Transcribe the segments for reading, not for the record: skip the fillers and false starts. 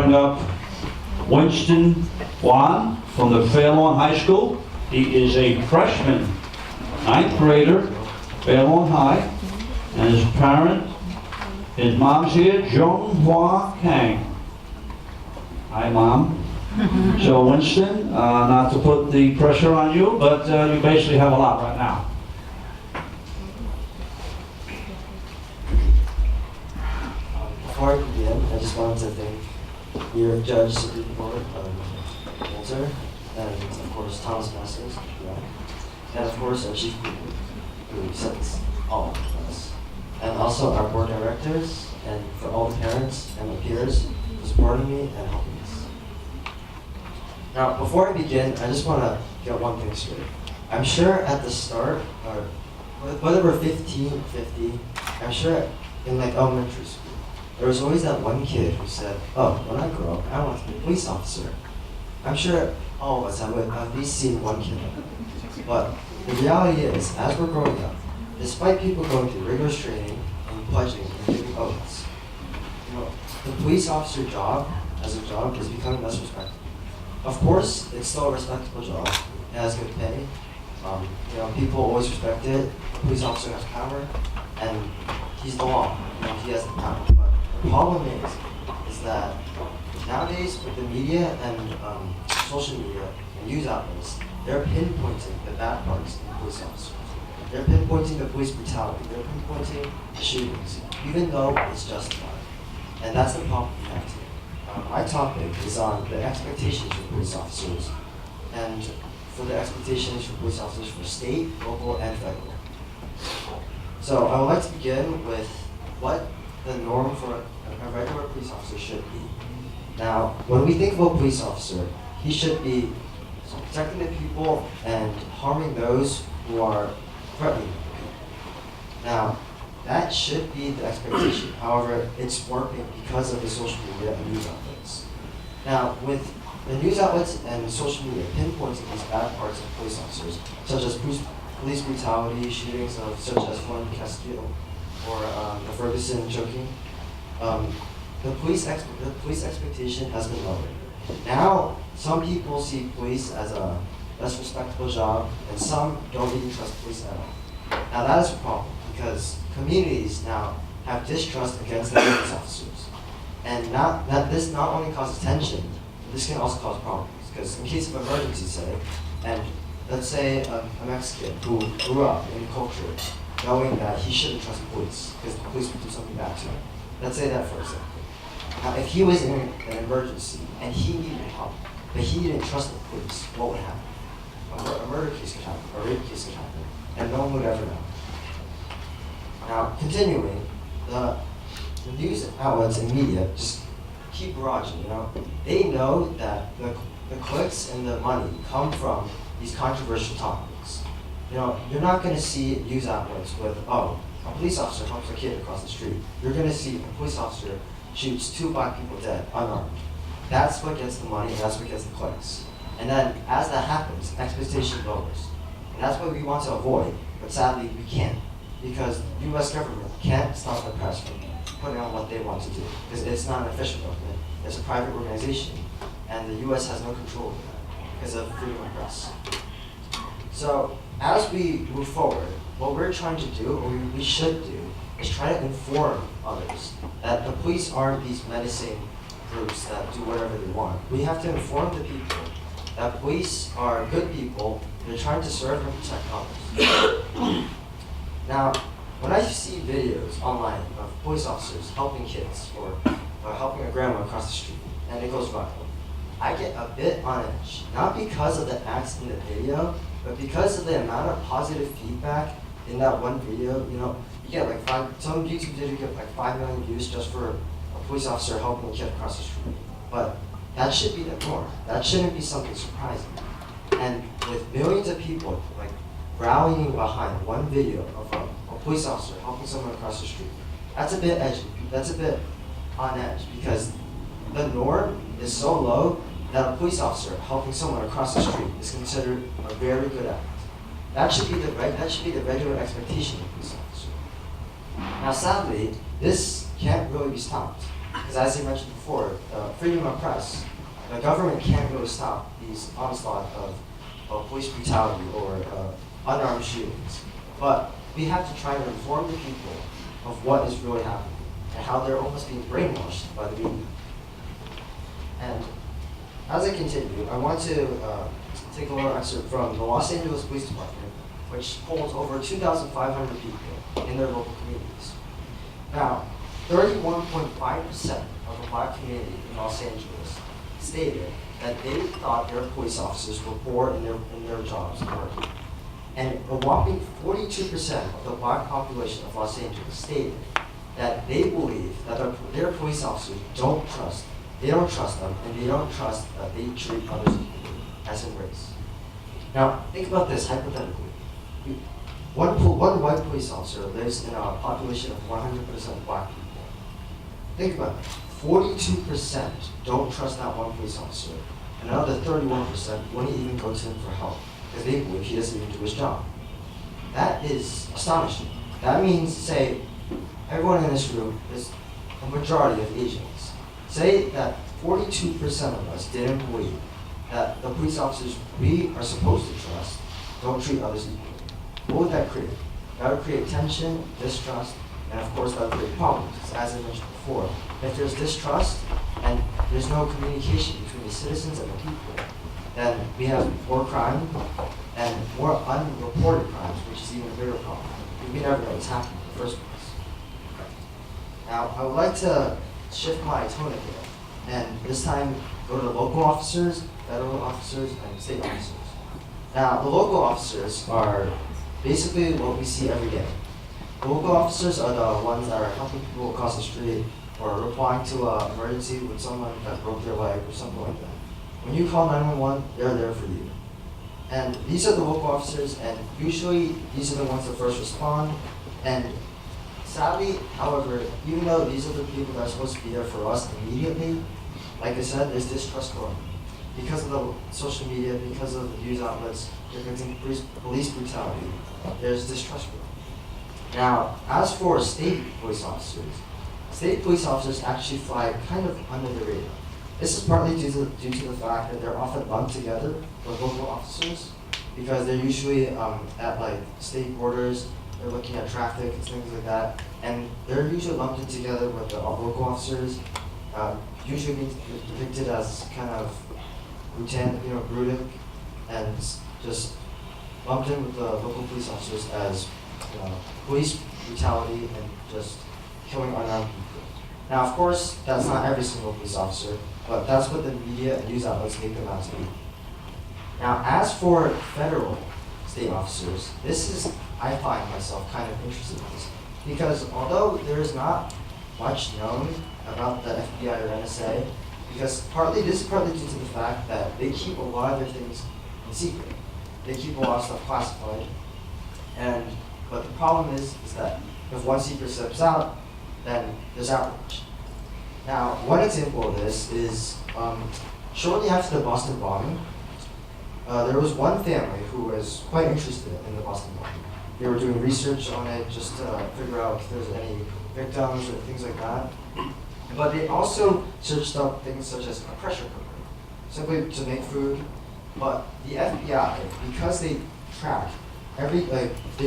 bring up Winston Kwon from the Fairlawn High School. He is a freshman, ninth grader, Fairlawn High, and his parent, his mom's here, Jung Hwa Kang. Hi, Mom. So Winston, not to put the pressure on you, but you basically have a lot right now. Before I begin, I just wanted to thank your Judge Supreme Court, Walter, and of course Thomas Masters, and of course our Chief who sets all of us, and also our board directors, and for all the parents and my peers for supporting me and helping us. Now, before I begin, I just want to get one thing straight. I'm sure at the start, or whether we're 15, 50, I'm sure in like elementary school, there was always that one kid who said, oh, when I grow up, I want to be a police officer. I'm sure all of us have at least seen one kid. But the reality is, as we're growing up, despite people going through rigorous training and pledging and giving oaths, the police officer job as a job is becoming less respectable. Of course, it's still a respectable job. It has good pay. People always respect it. The police officer has power, and he's the law. He has the power. But the problem is that nowadays with the media and social media and news outlets, they're pinpointing the bad parts in police officers. They're pinpointing the police brutality. They're pinpointing the shootings, even though it's justified. And that's the problem we have today. My topic is on the expectations for police officers, and for the expectations for police officers for state, local, and federal. So I would like to begin with what the norm for a regular police officer should be. Now, when we think of a police officer, he should be protecting the people and harming those who are threatening people. Now, that should be the expectation. However, it's working because of the social media and news outlets. Now, with the news outlets and social media pinpointing these bad parts of police officers, such as police brutality, shootings of such as Juan Castillo or the Ferguson choking, the police expectation has been lowered. Now, some people see police as a less respectable job, and some don't even trust police at all. Now, that is a problem because communities now have distrust against the police officers, and this not only causes tension, but this can also cause problems. Because in case of emergency, say, and let's say a Mexican who grew up in a culture knowing that he shouldn't trust the police because the police would do something bad to him. Let's say that for example. Now, if he was in an emergency and he needed help, but he didn't trust the police, what would happen? A murder case could happen, a rape case could happen, and no one would ever know. Now, continuing, the news outlets and media just keep barraging, They know that the clicks and the money come from these controversial topics. You're not going to see news outlets with, oh, a police officer helps a kid across the street. You're going to see a police officer shoots 2 black people dead, unarmed. That's what gets the money, and that's what gets the clicks. And then, as that happens, expectation lowers. And that's what we want to avoid, but sadly, we can't. Because the U.S. government can't stop the press from putting on what they want to do. Because it's not an official government, it's a private organization. And the U.S. has no control over that because of freedom of press. So, as we move forward, what we're trying to do, or we should do, is try to inform others that the police aren't these menacing groups that do whatever they want. We have to inform the people that police are good people, they're trying to serve and protect others. Now, when I see videos online of police officers helping kids or helping a grandma across the street, and it goes viral, I get a bit on edge. Not because of the acts in the video, but because of the amount of positive feedback in that one video. You get like some YouTube videos get like 5 million views just for a police officer helping a kid across the street. But that should be the norm. That shouldn't be something surprising. And with millions of people like rallying behind one video of a police officer helping someone across the street, that's a bit edgy. That's a bit on edge because the norm is so low that a police officer helping someone across the street is considered a very good act. That should be the regular expectation of a police officer. Now, sadly, this can't really be stopped. Because as I mentioned before, freedom of press, the government can't really stop these onslaught of police brutality or unarmed shootings. But we have to try to inform the people of what is really happening and how they're almost being brainwashed by the media. And as I continue, I want to take a little excerpt from the Los Angeles Police Department, which polls over 2,500 people in their local communities. Now, 31.5% of the black community in Los Angeles stated that they thought their police officers were bored in their jobs and working. And a whopping 42% of the black population of Los Angeles stated that they believe that their police officers they don't trust them, and they don't trust that they treat others equally as in race. Now, think about this hypothetically. One white police officer lives in a population of 100% black people. Think about it. 42% don't trust that one police officer, and another 31% wouldn't even go to him for help because they believe he doesn't even do his job. That is astonishing. That means, say, everyone in this room is a majority of Asians. Say that 42% of us didn't believe that the police officers we are supposed to trust don't treat others equally. What would that create? That would create tension, distrust, and of course that would create problems. As I mentioned before, if there's distrust and there's no communication between the citizens and the people, then we have more crime and more unreported crimes, which is even a bigger problem. We never know what's happening in the first place. Now, I would like to shift my tone again, and this time go to the local officers, federal officers, and state officers. Now, the local officers are basically what we see every day. The local officers are the ones that are helping people across the street or replying to an emergency with someone that broke their leg or something like that. When you call 911, they're there for you. And these are the local officers, and usually these are the ones that first respond. And sadly, however, even though these are the people that are supposed to be there for us immediately, like I said, there's distrust growing. Because of the social media, because of the news outlets, because of police brutality, there's distrust growing. Now, as for state police officers actually fly kind of under the radar. This is partly due to the fact that they're often lumped together with local officers because they're usually at like state borders, they're looking at traffic and things like that, and they're usually lumped in together with the local officers, usually being depicted as kind of brutish, and just lumped in with the local police officers as police brutality and just killing unarmed people. Now, of course, that's not every single police officer, but that's what the media and news outlets make them out to be. Now, as for federal state officers, I find myself kind of interested in this, because although there is not much known about the FBI or NSA, because this is partly due to the fact that they keep a lot of their things in secret. They keep a lot of stuff classified, but the problem is that if one secret slips out, then there's outrage. Now, one example of this is shortly after the Boston bombing, there was one family who was quite interested in the Boston bombing. They were doing research on it just to figure out if there's any victims or things like that. But they also searched up things such as a pressure cooker, simply to make food. But the FBI, because they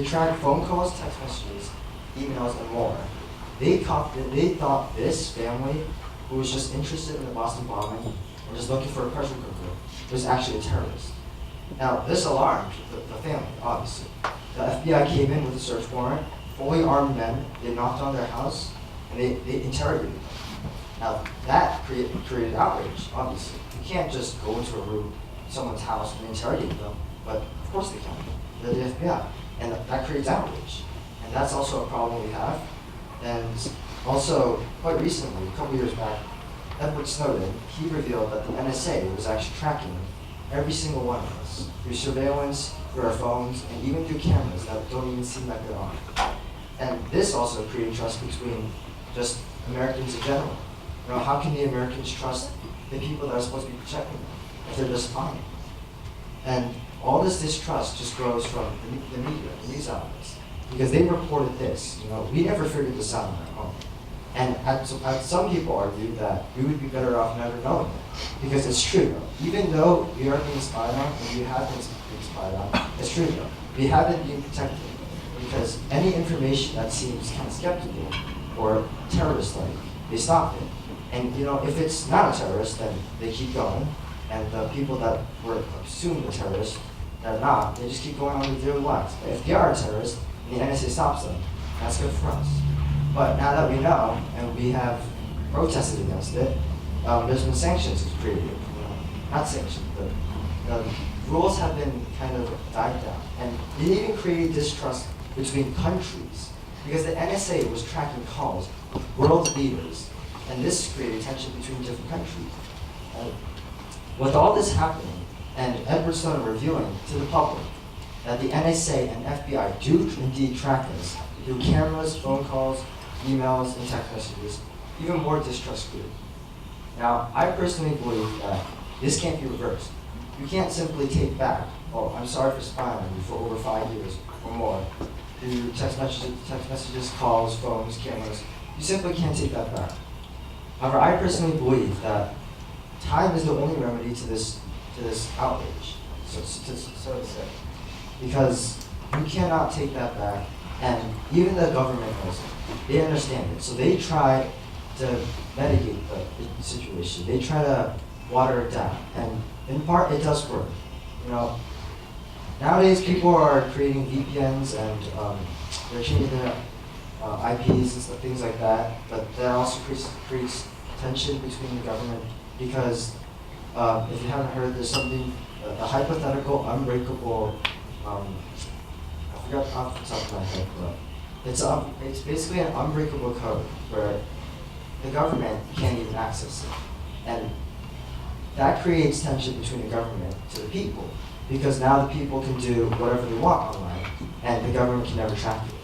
track phone calls, text messages, emails, and more, they thought this family, who was just interested in the Boston bombing and just looking for a pressure cooker, was actually a terrorist. Now, this alarmed the family, obviously. The FBI came in with a search warrant, fully armed men. They knocked on their house, and they interrogated them. Now, that created outrage, obviously. You can't just go into a room, someone's house, and interrogate them, but of course they can. They're the FBI, and that creates outrage. And that's also a problem we have. And also, quite recently, a couple years back, Edward Snowden, he revealed that the NSA was actually tracking every single one of us through surveillance, through our phones, and even through cameras that don't even seem like they're on. And this also created trust between just Americans in general. How can the Americans trust the people that are supposed to be protecting them if they're just fine? And all this distrust just grows from the media, the news outlets, because they reported this. We never figured this out on our own. And some people argue that we would be better off never knowing it. Because it's true, even though we are being spied on, and we have been spied on, it's true though. We haven't been protected. Because any information that seems kind of skeptical or terrorist-like, they stop it. And if it's not a terrorist, then they keep going. And the people that were assumed the terrorists, they're not, they just keep going on with their lives. But if they are a terrorist, and the NSA stops them, that's good for us. But now that we know, and we have protested against it, there's been sanctions created. Not sanctions, but rules have been kind of died down. And it even created distrust between countries. Because the NSA was tracking calls with world leaders, and this created tension between different countries. With all this happening, and Edward Snowden revealing to the public that the NSA and FBI do indeed track us through cameras, phone calls, emails, and text messages, even more distrust grew. Now, I personally believe that this can't be reversed. You can't simply take back, oh, I'm sorry for spying on you for over 5 years or more, through text messages, calls, phones, cameras. You simply can't take that back. However, I personally believe that time is the only remedy to this outrage, so to say. Because you cannot take that back, and even the government knows it. They understand it, so they try to mitigate the situation. They try to water it down, and in part, it does work. Nowadays people are creating VPNs and they're changing their IPs and stuff, things like that. But that also creates tension between the government because if you haven't heard, there's something, a hypothetical unbreakable. I forgot off the top of my head, but it's basically an unbreakable code where the government can't even access it, and that creates tension between the government to the people, because now the people can do whatever they want online, and the government can never track it.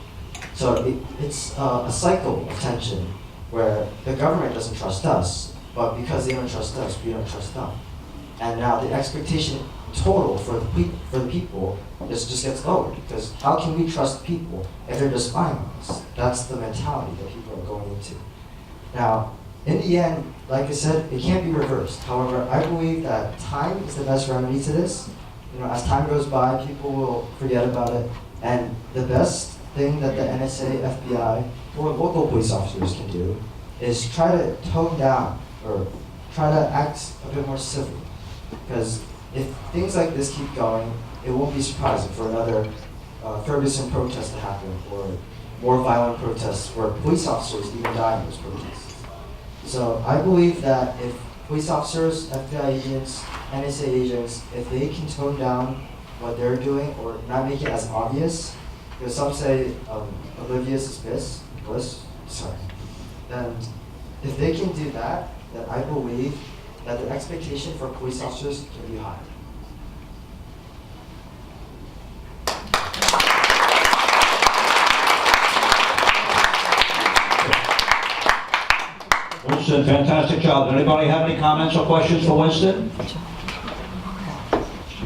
So it's a cycle of tension where the government doesn't trust us, but because they don't trust us, we don't trust them. And now the expectation total for the people just gets lowered, because how can we trust people if they're just spying on us? That's the mentality that people are going into. Now, in the end, like I said, it can't be reversed. However, I believe that time is the best remedy to this. As time goes by, people will forget about it. And the best thing that the NSA, FBI, or local police officers can do is try to tone down or try to act a bit more civil. Because if things like this keep going, it won't be surprising for another Ferguson protest to happen, or more violent protests where police officers even die in those protests. So I believe that if police officers, FBI agents, NSA agents, if they can tone down what they're doing or not make it as obvious, because some say oblivious is bliss, and if they can do that, then I believe that the expectation for police officers can be high. Winston, fantastic job. Does anybody have any comments or questions for Winston?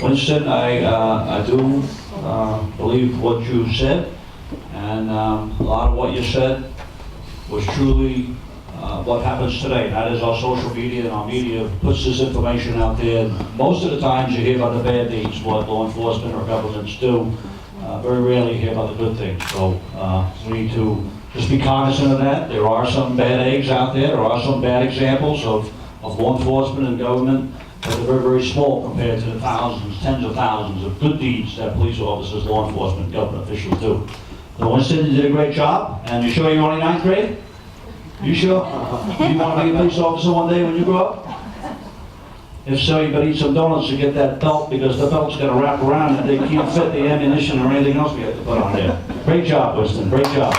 Winston, I do believe what you said, and a lot of what you said was truly what happens today. That is, our social media and our media puts this information out there. Most of the times you hear about the bad deeds, what law enforcement or governments do. Very rarely you hear about the good things. So we need to just be cognizant of that. There are some bad eggs out there. There are some bad examples of law enforcement and government, but they're very, very small compared to the thousands, tens of thousands of good deeds that police officers, law enforcement, and government officials do. So Winston, you did a great job. And you sure you're only 9th grade? You sure? You want to be a police officer one day when you grow up? If so, you better eat some donuts to get that belt, because the belt's going to wrap around and they can't fit the ammunition or anything else we have to put on there. Great job, Winston. Great job.